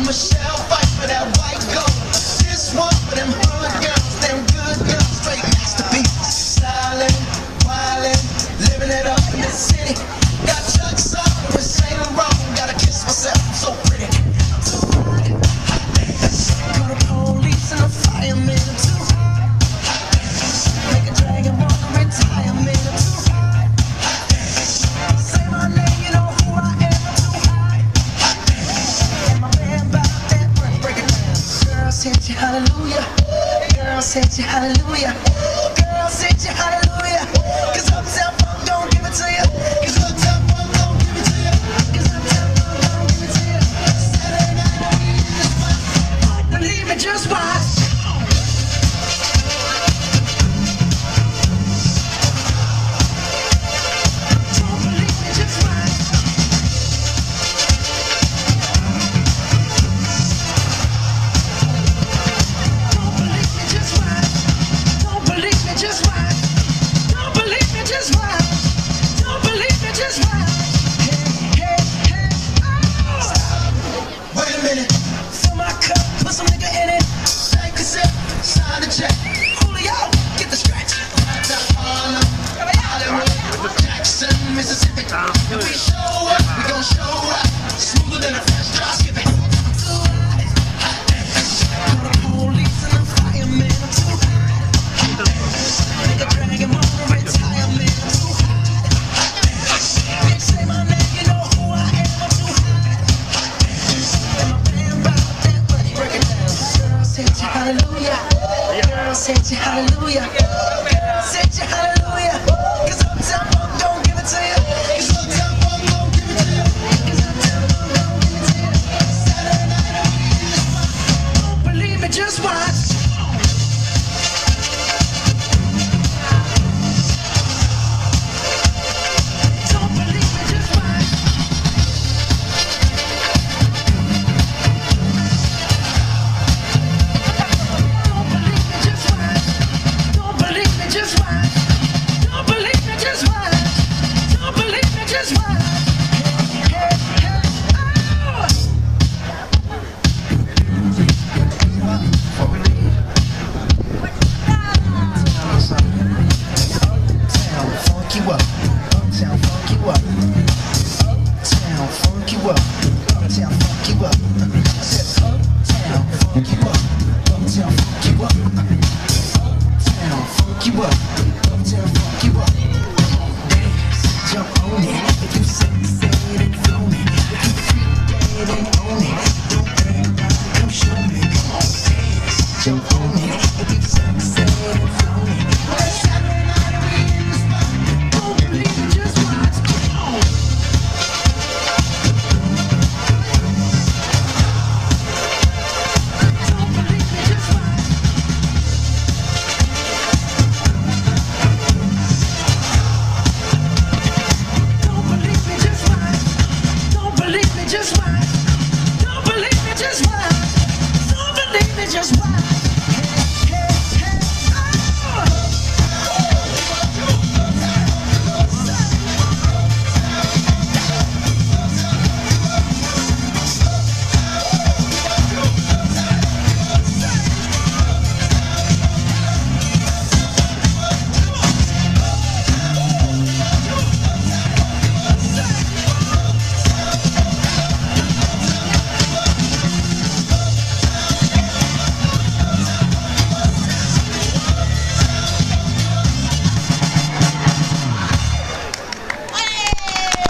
Michelle fight for that white gold. This one for them hood girls, them good girls, straight masterpieces. Stylin', wildin', living it up in the city. Got Chuck's on with Saint Laurent. Gotta kiss myself, I'm so pretty. I'm too hot. Call the police and the firemen. I'm too hot. Make a dragon want to retirement. I'm too hot. Say my name, you know who I am. I'm too hot. And my band bought that break it down. Girl said you hallelujah. Girl said you hallelujah. Girl said you hallelujah. Cause Uptown Funk don't give it to you. Cause Uptown Funk don't give it to you. Cause Uptown Funk don't give it to you. Saturday night, don't need this one. Believe me, just watch. Don't believe me, just watch. Don't believe me, just watch. Don't believe me, just watch. Don't believe me, just watch. Don't believe me, just watch. Hey, hey, hey, oh. Wait a minute. Fill my cup, put some nigga in it. Take a sip, sign the check. Julio, get the stretch. Harlem, Hollywood, Jackson, Mississippi. If we show up, we gon' show up. Smoother than a fresh drop skipping. I'm too hot. Call the police and the firemen. I'm too hot. Make a dragon want to retirement. I'm too hot. Bitch, say my name, you know who I am. I'm too hot. And my band bought that money. Break it down. Girl said you hallelujah. Girl said you hallelujah. Girl said you hallelujah.